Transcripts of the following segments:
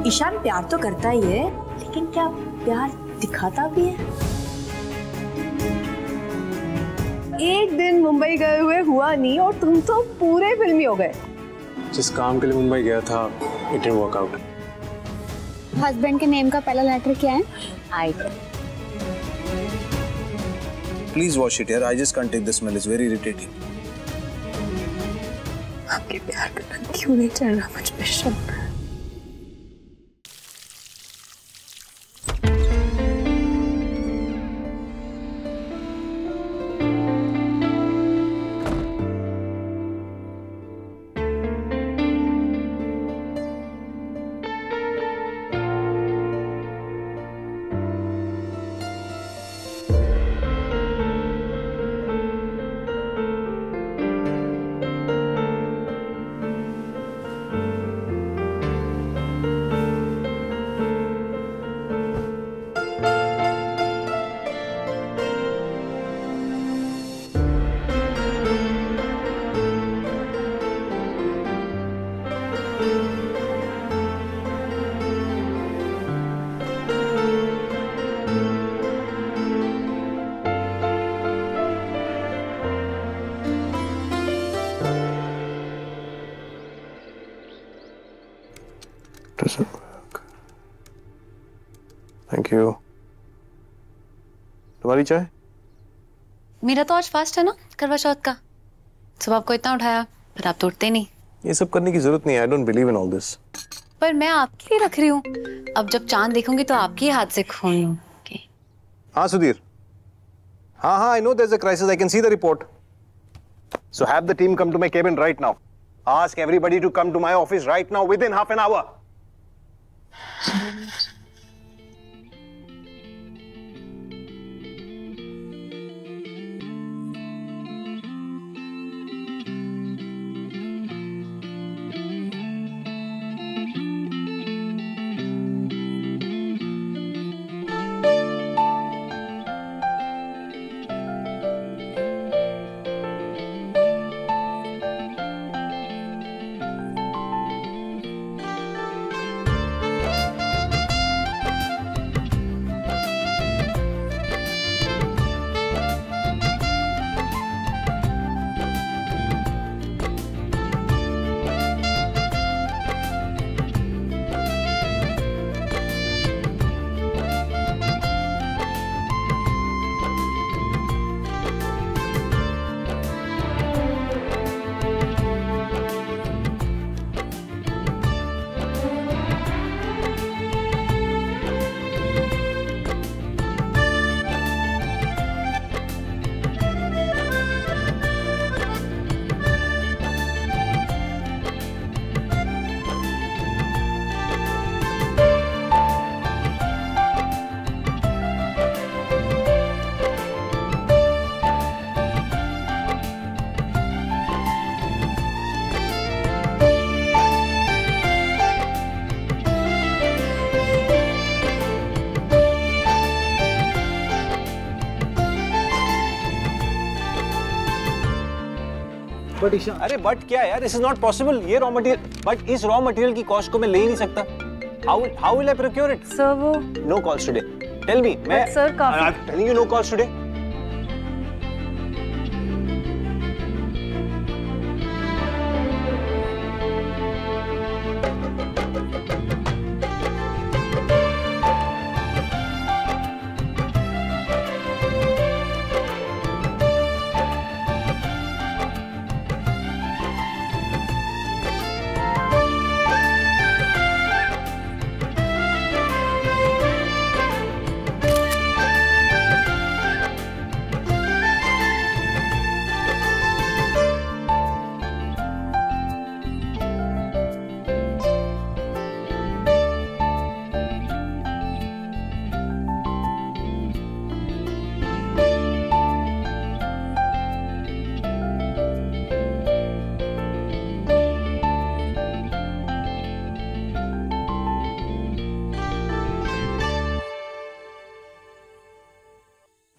ईशान प्यार तो करता ही है, लेकिन क्या प्यार दिखाता भी है? एक दिन मुंबई गए हुए हुआ नहीं और तुम तो पूरे फिल्मी हो गए। जिस काम के लिए मुंबई गया था, it didn't work out. Husband के नेम का पहला लेटर क्या है? आई। Please wash it here. I just can't take the smell. It's very irritating. आपके प्यार का रंग क्यों नहीं चढ़ रहा मुझ पे शक? Doesn't work. Thank you. तुम्हारी चाय? मेरा तो आज फास्ट है ना, करवा चौथ का। सुबह आपको इतना उठाया, पर आप तो उठते नहीं। ये सब करने की जरूरत नहीं है। I don't believe in all this. पर मैं आपके लिए रख रही हूँ। अब जब चांद देखूंगी तो आपके हाथ से खोलूंगी। हाँ सुधीर। हाँ, I know there's a crisis. I can see the report. So have the team come to my cabin right now. Ask everybody to come to my office right now within half an hour. But Ishan, अरे but क्या यार? This is not possible. ये raw material, but इस raw material की cost को मैं ले ही नहीं सकता. How will I procure it? Sir वो No calls today. Tell me. मैं. सर काफी. I'm telling you no calls today.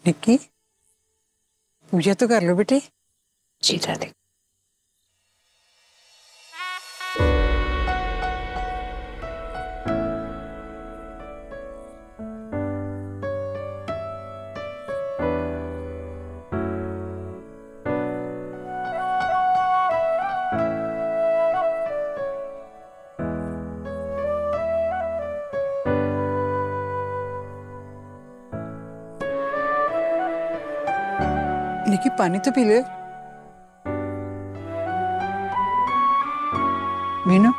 Nikki पूजा तो कर लो बेटे। जी दादी। निकी पानी तो पी ले। मीनू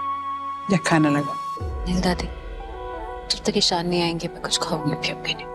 या खाना लगा। नहीं दादी, जब तक ईशान नहीं आएंगे मैं कुछ खाऊंगी भी अभी नहीं।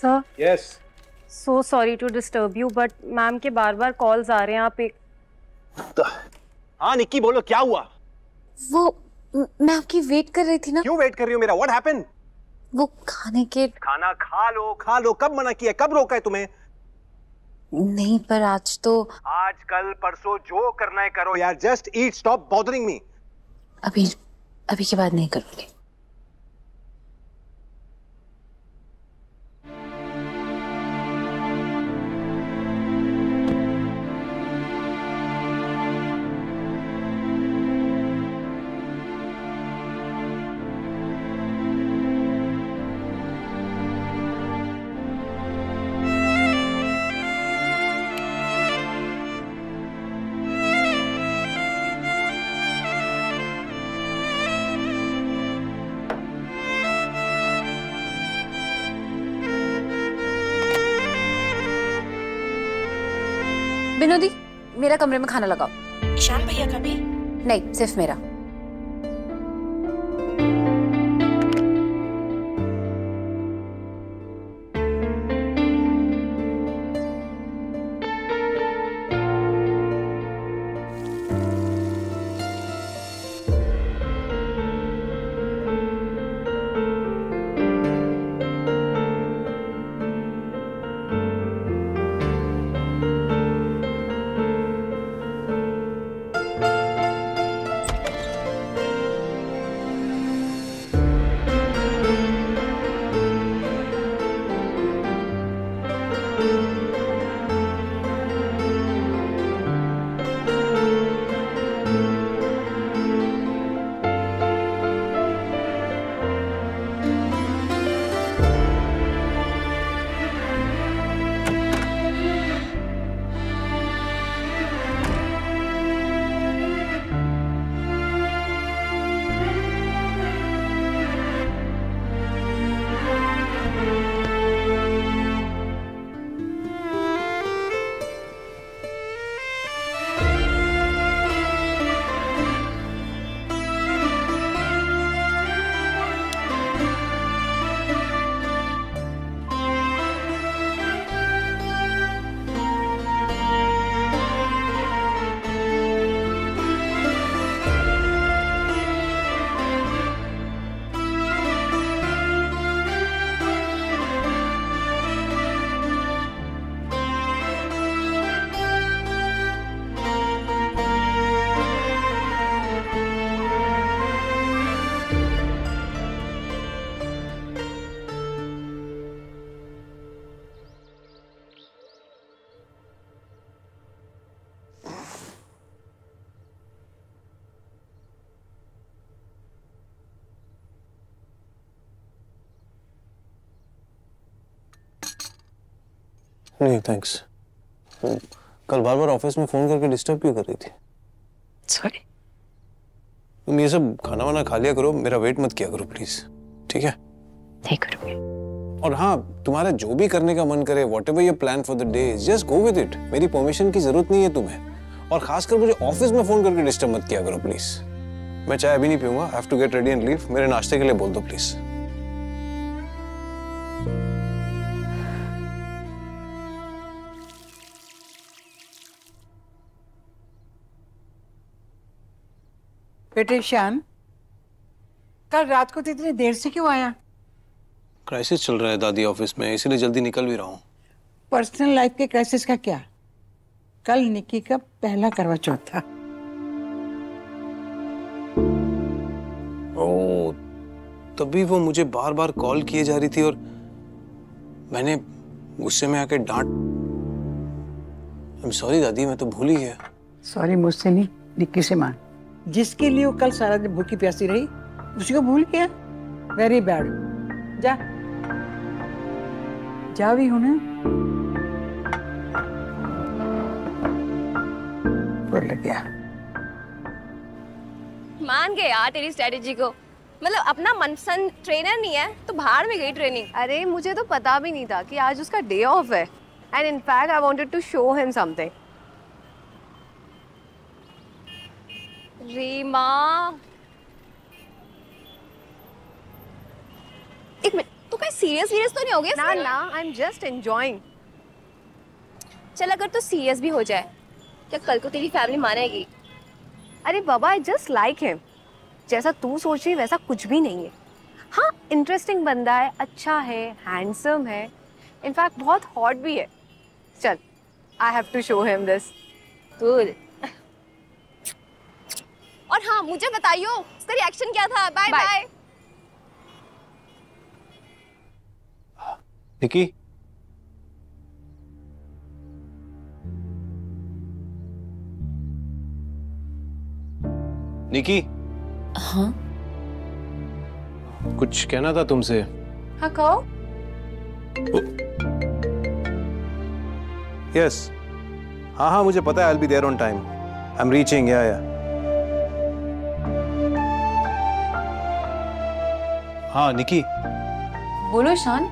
Sir, Yes. So sorry to disturb you but ma'am के बार बार कॉल्स आ रहे हैं। आप एक हाँ निक्की बोलो, क्या हुआ? वो मैं आपकी वेट कर रही थी ना। क्यों वेट कर रही हो मेरा? What happened? वो खाने के खाना खा लो, खा लो। कब मना किया, कब रोका है तुम्हें? नहीं, पर आज तो आज कल परसों जो करना है करो यार। Just eat, stop bothering me. अभी अभी के बाद नहीं करूंगी। विनोदी, मेरा कमरे में खाना लगाओ। ईशान भैया का भी? नहीं, सिर्फ मेरा। नहीं थैंक्स। कल बार बार ऑफिस में फोन करके डिस्टर्ब क्यों कर रही थी? सॉरी। तुम ये सब खाना वाना खा लिया करो, मेरा वेट मत किया करो प्लीज, ठीक है? नहीं करूंगी। और हाँ, तुम्हारा जो भी करने का मन करे, whatever your plan for the day, just go with it. मेरी परमिशन की जरूरत नहीं है तुम्हें। और खासकर मुझे ऑफिस में फोन करके डिस्टर्ब मत किया करो प्लीज। मैं चाय अभी नहीं पीऊंगा। I have to get ready and leave. मेरे नाश्ते के लिए बोल दो प्लीज। बेटे ईशान, कल रात को तो इतनी देर से क्यों आया? क्राइसिस चल रहा है दादी ऑफिस में, इसीलिए जल्दी निकल भी रहा हूँ। पर्सनल लाइफ के क्राइसिस का क्या? कल निकी का पहला करवा चौथ था। ओ, तभी वो मुझे बार बार कॉल किए जा रही थी और मैंने गुस्से में आके डांट। आई एम सॉरी दादी, मैं तो भूल ही गया। सॉरी मुझसे नहीं, निक्की से मांग। जिसके लिए वो कल सारा दिन भूखी प्यासी रही, उसी को भूल गया। Very bad. जा जा भी हूं ना। लग गया। मान गए यार तेरी स्ट्रेटेजी को। मतलब अपना मनपसंद ट्रेनर नहीं है तो बाहर में गई ट्रेनिंग। अरे मुझे तो पता भी नहीं था कि आज उसका डे ऑफ है। And in fact I wanted to show him something. Reema, एक मिनट, तू कहीं सीरियस तो नहीं हो गया? ना ना, आई एम जस्ट एंजॉयिंग। चल अगर तू सीरियस भी हो जाए, क्या कल को तेरी फैमिली मानेगी? अरे बाबा, आई जस्ट लाइक हिम। जैसा तू सोच रही वैसा कुछ भी नहीं है। हाँ, इंटरेस्टिंग बंदा है, अच्छा है, हैंडसम है, इनफैक्ट बहुत हॉट भी है। चल, I have to show him this. Good. और हाँ, मुझे बताइयो उसका रिएक्शन क्या था। Bye bye. Nikki, Nikki. हाँ कुछ कहना था तुमसे। हाँ कहो। यस, हाँ हाँ मुझे पता है। I will be there on time. I am reaching. या हाँ निकी। बोलो Ishaan.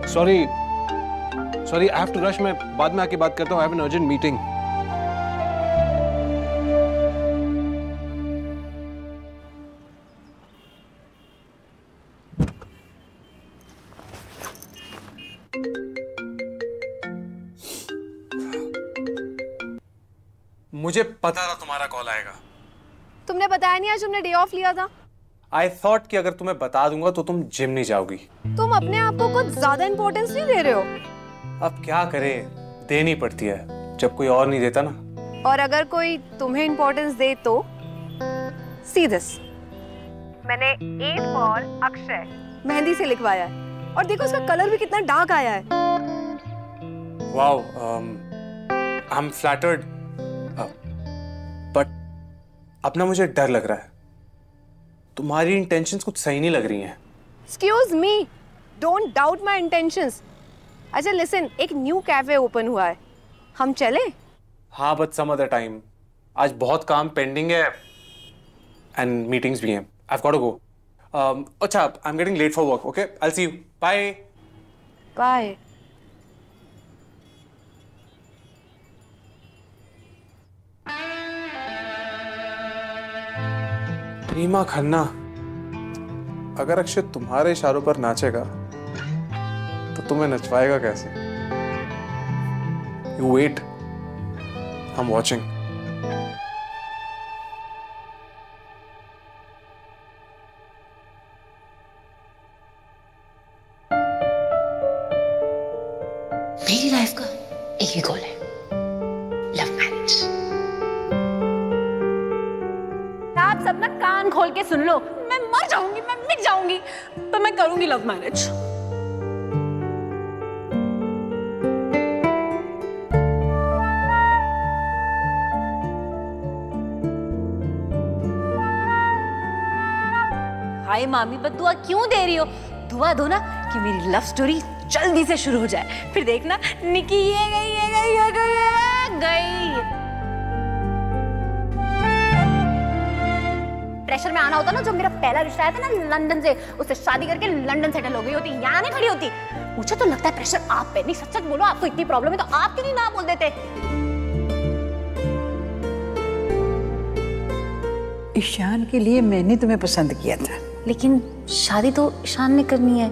Sorry I have to rush. मैं बाद में आके बात करता हूँ। I have an urgent meeting. मुझे पता था तुम्हारा कॉल आएगा। तुमने बताया नहीं आज तुमने डे ऑफ लिया था? आई थॉट कि अगर तुम्हें बता दूंगा तो तुम जिम नहीं जाओगी। तुम अपने आप को कुछ ज्यादा इंपॉर्टेंस नहीं दे रहे हो। अब क्या करें, देनी पड़ती है जब कोई और नहीं देता ना। और अगर कोई तुम्हें इंपॉर्टेंस दे तो सी दिस। मैंने 8 फॉर अक्षय मेहंदी से लिखवाया है और देखो उसका कलर भी कितना डार्क आया है। Wow, I am flattered. But अब ना मुझे डर लग रहा है। तुम्हारी इंटेंशंस कुछ सही नहीं लग रही हैं। Excuse me, don't doubt my intentions. अच्छा लिसन, एक न्यू कैफे ओपन हुआ है, हम चले? हाँ बट सम अदर टाइम। आज बहुत काम पेंडिंग है एंड मीटिंग्स भी हैं। I have got to go. अच्छा, I am getting late for work. Okay, I will see you. Bye bye. Reema Khanna, अगर अक्षय तुम्हारे इशारों पर नाचेगा तो तुम्हें नचवाएगा कैसे? You wait, I am watching. मेरी लाइफ का एक ही गोल है, लव मैरिज। आप सब ना कान खोल के सुन लो, मैं मर जाऊंगी, मैं मिट जाऊंगी तो मैं करूंगी लव मैरिज। हाय मामी, बस दुआ क्यों दे रही हो? दुआ दो ना कि मेरी लव स्टोरी जल्दी से शुरू हो जाए, फिर देखना निकी ये गई ये गई ये गई ये गई। प्रेशर में आना होता ना, जो मेरा पहला रिश्ता आया था ना लंदन से, उससे शादी करके लंदन सेटल हो गई होती, यहाँ नहीं खड़ी होती। मुझे तो लगता है प्रेशर आप पे। नहीं, सच सच बोलो, आपको इतनी प्रॉब्लम है तो आप क्यों नहीं ना बोल देते? ईशान के लिए मैंने तुम्हें पसंद किया था। लेकिन शादी तो ईशान ने करनी है,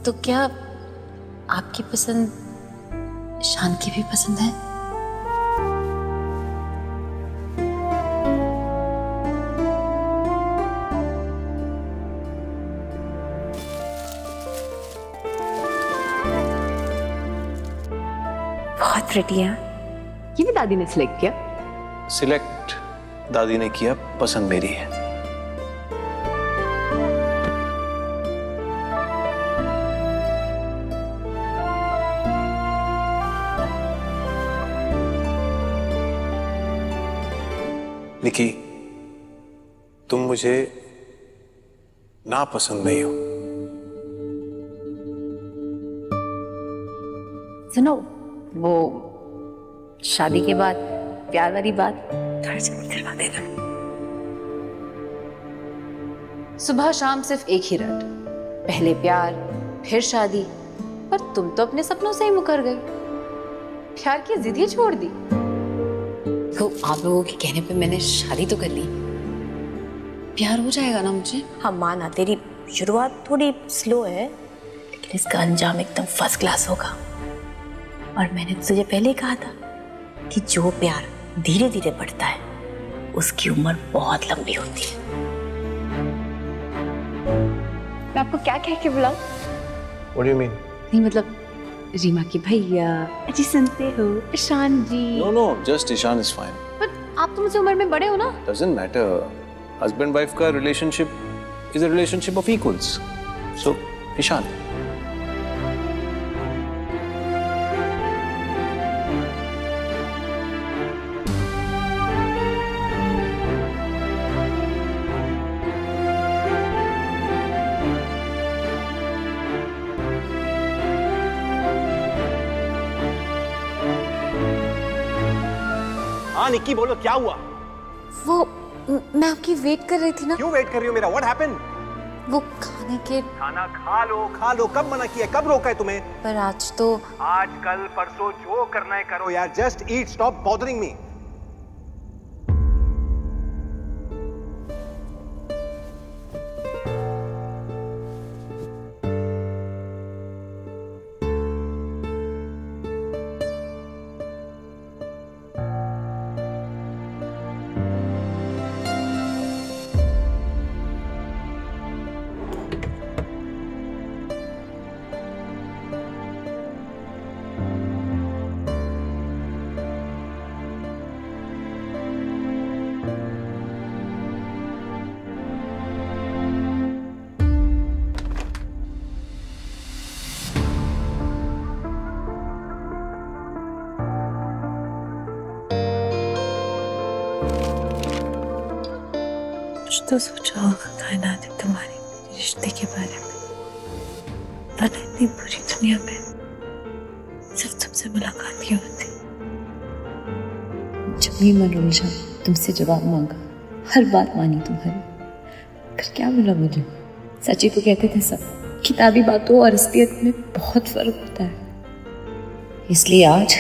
तो क्या आपकी पसंद ईशान की भी पसंद है? बहुत प्रिटी है। ये भी दादी ने सिलेक्ट किया? सिलेक्ट दादी ने किया, पसंद मेरी है। निकी, तुम मुझे ना पसंद नहीं हो। सुनो, वो शादी के बाद प्यार वाली बात थोड़ा जल्दी करवा देना। सुबह शाम सिर्फ एक ही रट, पहले प्यार फिर शादी। पर तुम तो अपने सपनों से ही मुकर गई, प्यार की जिद ही छोड़ दी। तो आप लोगों के कहने पे मैंने शादी तो कर ली, प्यार हो जाएगा ना मुझे? हाँ माना, तेरी शुरुआत थोड़ी स्लो है लेकिन इसका अंजाम एकदम फर्स्ट क्लास होगा। और मैंने तुझे पहले ही कहा था कि जो प्यार धीरे धीरे बढ़ता है उसकी उम्र बहुत लंबी होती है। मैं आपको क्या कह के बुलाऊं? What do you mean? नहीं मतलब रीमा के भैया। जी सुनते हो ईशान जी? No, just Ishan is fine. पर आप तो मुझसे उम्र में बड़े हो ना। Doesn't matter. Husband wife का relationship is a relationship of equals. So Ishan. हाँ निक्की बोलो, क्या हुआ? वो मैं आपकी वेट कर रही थी ना। क्यों वेट कर रही हो मेरा? What happened? वो खाने के। खाना खा लो। कब मना किया, कब रोका है तुम्हें? पर आज तो आज कल परसों जो करना है करो यार। Just eat, stop bothering me. तो सोचा होगा कायनात ने तुम्हारे मेरे रिश्ते के बारे में, वरना इतनी बुरी दुनिया में सिर्फ तुमसे मुलाकात ही होती। जब भी मन उलझा तुमसे जवाब मांगा, हर बात मानी तुम्हारी, पर क्या मिला मुझे? सच्ची तो कहते थे सब, किताबी बातों और असलियत में बहुत फर्क होता है। इसलिए आज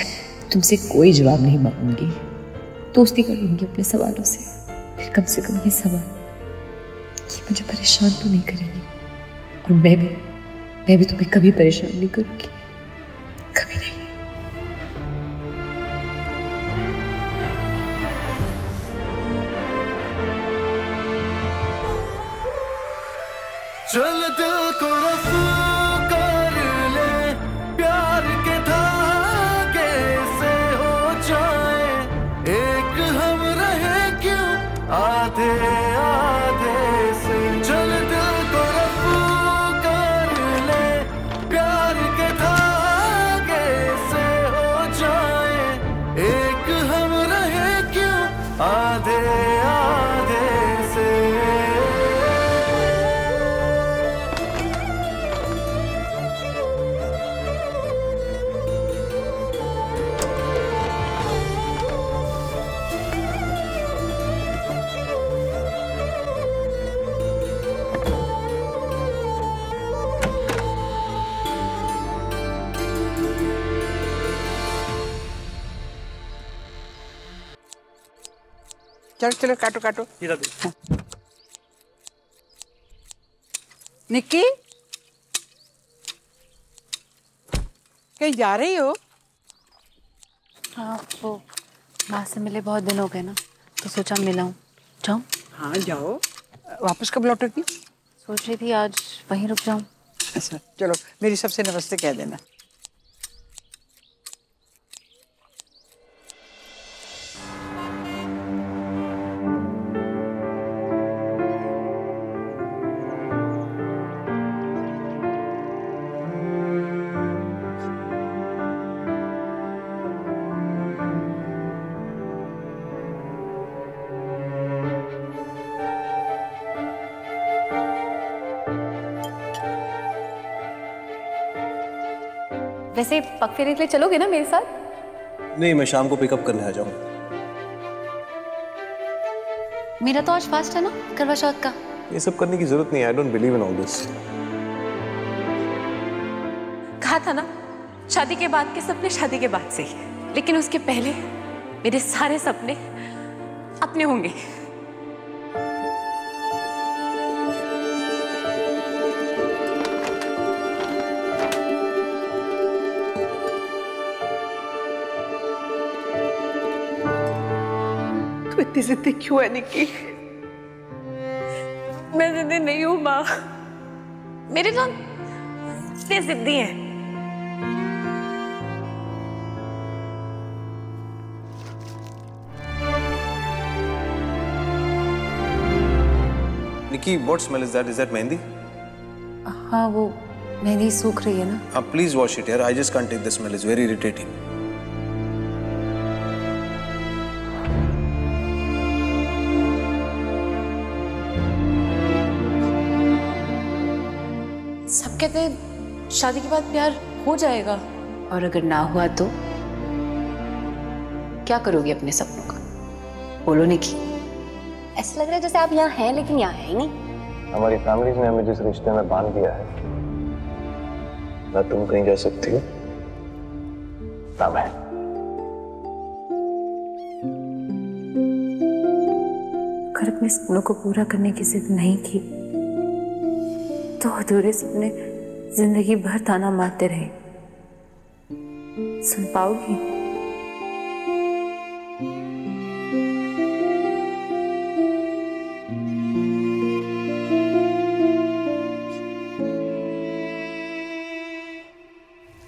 तुमसे कोई जवाब नहीं मांगूंगी, दोस्ती कर लूंगी अपने सवालों से। फिर कम से कम ये सवाल कि मुझे परेशान तो नहीं करेंगे, और मैं भी तुम्हें कभी परेशान नहीं करूंगी, कभी नहीं। चल दिल को रफू कर ले, प्यार के धागे से हो जाए एक, हम रहे क्यों आधे आधे से। चल दिल को रफू कर ले, प्यार के धागे से हो जाए एक, हम रहे क्यों आधे आधे से। चलो चलो काटो काटो। निक्की कहीं जा रही हो? हाँ, वो माँ से मिले बहुत दिन हो गए ना, तो सोचा मिलाऊं। जाऊं? हाँ जाओ। वापस कब लौटोगी? सोच रही थी आज वहीं रुक जाऊं। अच्छा चलो, मेरी सबसे नमस्ते कह देना। वैसे पग फेरने के लिए चलोगे ना मेरे साथ? नहीं, मैं शाम को पिकअप करने आ जाऊंगा। मेरा तो आज फास्ट है ना करवा चौथ का। ये सब करने की जरूरत नहीं है। I don't believe in all this. कहा था ना, शादी के बाद के सपने शादी के बाद से ही, लेकिन उसके पहले मेरे सारे सपने अपने होंगे। तू इतनी जिद्दी क्यों है निक्की? मैं जिद्दी नहीं हूँ माँ, मेरे तो इतने जिद्दी हैं। Nikki, what smell is that? Is that mehndi? हाँ, वो मेहंदी सूख रही है ना। Please wash it, यार. I just can't take the smell. It's very irritating. सब कहते हैं शादी के बाद प्यार हो जाएगा, और अगर ना हुआ तो क्या करोगी अपने सपनों का? बोलो निकी। ऐसा लग रहा है जैसे आप यहाँ हैं लेकिन यहाँ है ही नहीं। हमारी फैमिलीज ने हमें जिस रिश्ते में बांध दिया है, ना तुम कहीं जा सकती हो ना मैं। अगर अपने सपनों को पूरा करने की जिद नहीं की तो अधूरे सपने जिंदगी भर ताना मारते रहे। सुन पाओगी?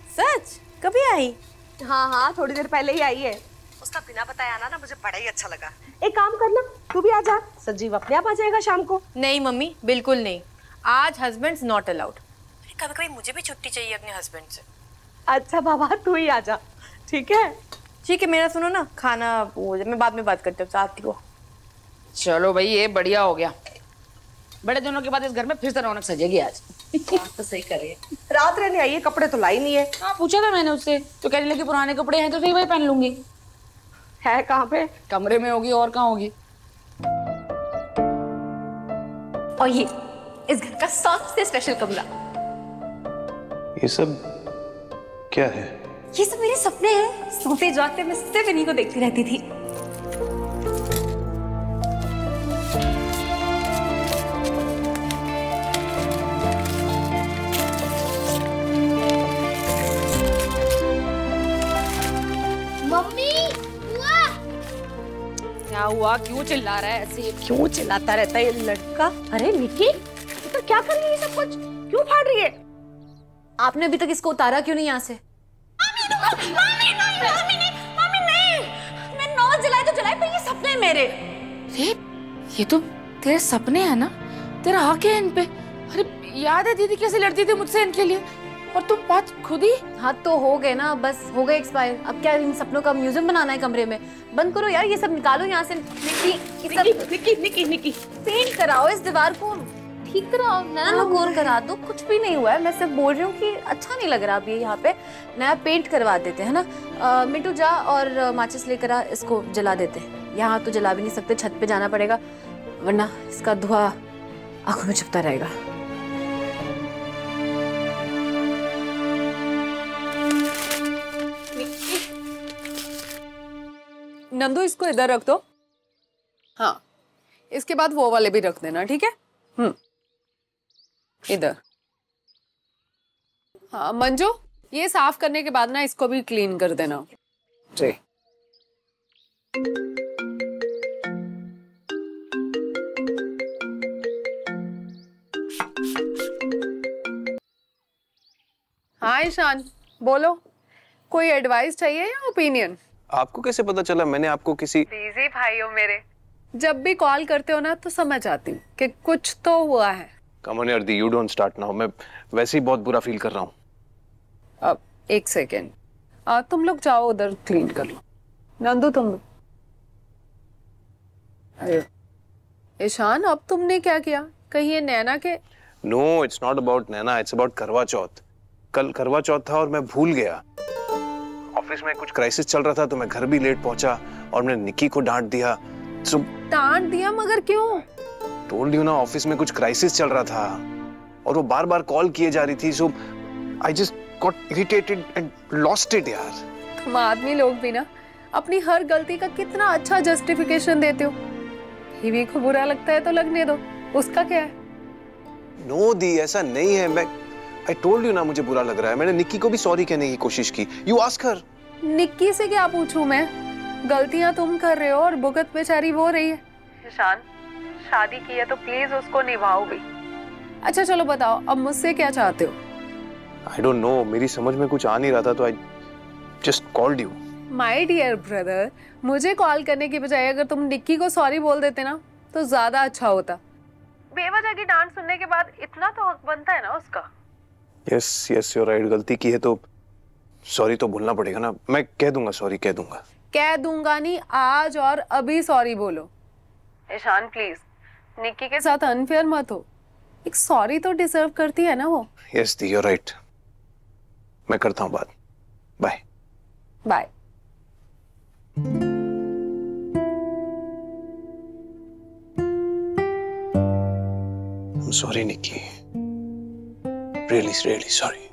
सच? कभी आई? हाँ, थोड़ी देर पहले ही आई है। उसका बिना बताए आना ना मुझे बड़ा ही अच्छा लगा। एक काम करना, तू भी आ जा, संजीव अपने आप आ जाएगा शाम को। नहीं मम्मी, बिल्कुल नहीं। आज हस्बैंड्स नॉट अलाउड। कभी कभी मुझे भी छुट्टी चाहिए अपने हस्बैंड से। अच्छा बाबा, तू ही आ जा। ठीक है? ठीक है, मेरा सुनो ना, खाना वो मैं बाद में बात करती हूँ, साथ ही। चलो भाई, ये बढ़िया हो गया। बड़े दिनों के बाद इस घर में फिर से रौनक सजेगी आज। तो सही कर रही है। रात रहने आई है, कपड़े तो लाई नहीं है। हाँ, पूछा था मैंने उससे, तो कहने लगी पुराने कपड़े हैं तो सही वही पहन लूंगी। है कहाँ पे? कमरे में होगी, और कहाँ होगी। और ये इस घर का सबसे स्पेशल कमरा। ये सब क्या है? ये सब मेरे सपने हैं। सोते जागते मैं सिर्फ इन्हीं को देखती रहती थी। क्या हुआ? क्यों चिल्ला रहा है ऐसे? क्यों चिल्लाता रहता है ये लड़का? अरे निकी, तो क्या कर रही है सब कुछ? क्यों फाड़ रही है? आपने अभी तक इसको उतारा क्यों नहीं यहाँ से? मम्मी नहीं, मैं 9 जलाई तो जलाई, पर ये सपने मेरे। ये तो तेरे सपने हैं ना? तेरा हक है इन पे। अरे याद है दीदी कैसे लड़ती थी मुझसे इनके लिए, और तुम बात खुद ही। हाँ तो हो गए ना, बस हो गए एक्सपायर। अब क्या इन सपनों का म्यूजियम बनाना है कमरे में? बंद करो यार, ये सब निकालो यहाँ से। निकी, पेंट कराओ इस दीवार को, ठीक कराओ, नया लोगोर करा दो। कुछ भी नहीं हुआ है, मैं सिर्फ बोल रही हूँ कि अच्छा नहीं लग रहा अभी यहाँ पे, नया पेंट करवा देते हैं ना। मिंटू जा और माचिस लेकर आ, इसको जला देते हैं। यहाँ तो जला भी नहीं सकते, छत पे जाना पड़ेगा, वरना इसका धुआं आंखों में चुभता रहेगा। नंदू, इसको इधर रख दो। हाँ, इसके बाद वो वाले भी रख देना, ठीक है? इधर। हाँ मंजू, ये साफ करने के बाद ना इसको भी क्लीन कर देना। जी। हाँ ईशान, बोलो, कोई एडवाइस चाहिए या ओपिनियन? आपको कैसे पता चला मैंने आपको किसी? बिजी भाई हो मेरे, जब भी कॉल करते हो ना तो समझ आती हूँ कि कुछ तो हुआ है। Come on यार दी, you don't start now. मैं वैसे ही बहुत बुरा फील कर रहा हूँ। अब एक सेकेंड, तुम लोग जाओ उधर क्लीन कर लो। नंदू तुम। ईशान, अब तुमने क्या किया? कहीं ये नैना के? No, it's not about Naina, it's about करवा चौथ। कल करवा चौथ था और मैं भूल गया। ऑफिस में कुछ क्राइसिस चल रहा था तो मैं घर भी लेट पहुंचा और मैंने निक्की को डांट दिया। डांट दिया? मगर क्यों? टोल्ड यू ना, ऑफिस में कुछ क्राइसिस चल रहा था और वो बार बार कॉल किए जा रही थी, so I just got irritated and lost it यार। तुम आदमी लोग भी ना अपनी हर गलती का कितना अच्छा जस्टिफिकेशन देते हो। बीवी को बुरा लगता है तो लगने दो, उसका क्या है? नो दी, ऐसा नहीं है। मैं आई टोल्ड यू ना मुझे बुरा लग रहा है। मैंने निक्की को भी सॉरी कहने की कोशिश की। You ask her. निक्की से क्या पूछूं मैं? गलतियां तुम कर रहे हो और भुगत बेचारी वो रही है। ईशान, शादी की है तो प्लीज उसको निभाओ भी। अच्छा चलो बताओ, अब मुझसे क्या चाहते हो? आई डोंट नो, मेरी समझ में कुछ आ नहीं रहा था तो I just called you. My dear brother, मुझे कॉल करने की बजाय अगर तुम निक्की को सॉरी बोल देते ना तो ज्यादा अच्छा होता। बेवजह की डांट सुनने के बाद इतना तो हक बनता है ना उसका। यस यस यू राइट, गलती की है तो सॉरी तो बोलना पड़ेगा ना। मैं कह दूंगा, सॉरी कह दूंगा। कह दूंगा नहीं, आज और अभी सॉरी बोलो। ईशान प्लीज, निक्की के साथ अनफेयर मत हो। एक सॉरी तो डिजर्व करती है ना वो। यस दी, यू राइट। मैं करता हूँ बात। Bye bye. I'm sorry, Nikki. Really, really sorry.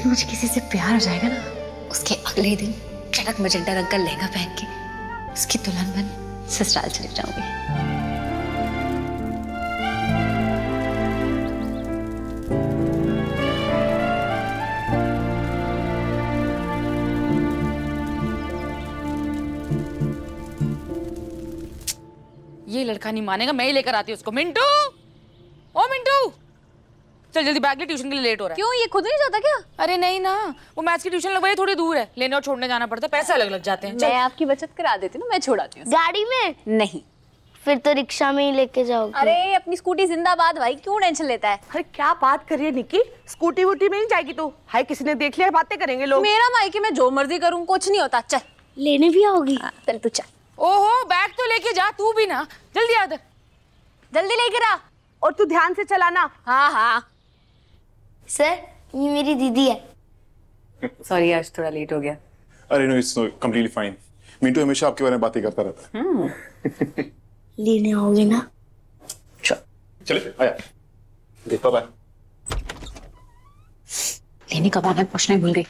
मुझे किसी से प्यार हो जाएगा ना, उसके अगले दिन चटक मजेंटा रंग का लहंगा पहन के उसकी दुल्हन बन ससुराल चले जाऊंगी। ये लड़का नहीं मानेगा, मैं ही लेकर आती हूँ उसको। मिंटू, ओ मिंटू, चल जल्दी बैग ले, ट्यूशन के लिए लेट हो रहा है। क्यों, ये खुद नहीं जाता क्या? अरे नहीं ना, वो मैथ्स की ट्यूशन लगवाई थोड़ी दूर है, लेने और छोड़ने जाना पड़ता है, पैसे अलग लग जाते हैं। मैं आपकी बचत करा देती हूँ, मैं छोड़ाती हूँ। गाड़ी में नहीं, फिर तो रिक्शा में ही लेके जाओगे। अरे अपनी स्कूटी जिंदाबाद भाई, क्यों टेंशन लेता है? अरे क्या बात कर रही है निक्की, स्कूटी वूटी में नहीं जाएगी तू? हाय किसी ने देख लिया, बातें करेंगे लोग। मेरा मायके में जो मर्जी करूँ, कुछ नहीं होता। चल लेने भी आओगी? चल तू चल। ओहो, बैग तो लेके जा तू भी ना, जल्दी आ, जल्दी लेकर आ। और तू ध्यान से चलाना। हाँ हाँ। सर, ये मेरी दीदी है। सॉरी, आज थोड़ा लेट हो गया। अरे no, it's completely fine. Mintu हमेशा आपके बारे में बातें करता रहता है। लेने आओगे ना? चले आया, देखो बाय। लेने कब आना पूछना भूल गई।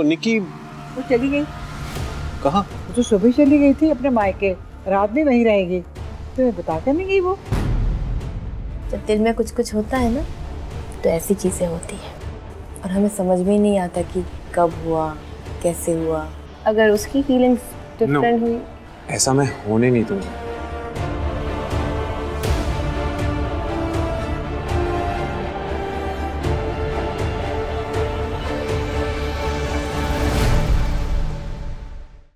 निकी वो चली गई। कहाँ? वो तो सुबह चली गई थी अपने मायके, रात में वहीं रहेगी। तो बता कर नहीं गई वो। जब दिल में कुछ कुछ होता है ना तो ऐसी चीजें होती है और हमें समझ में ही नहीं आता कि कब हुआ, कैसे हुआ। अगर उसकी फीलिंग्स डिफरेंट हुई, ऐसा मैं होने नहीं दूंगा।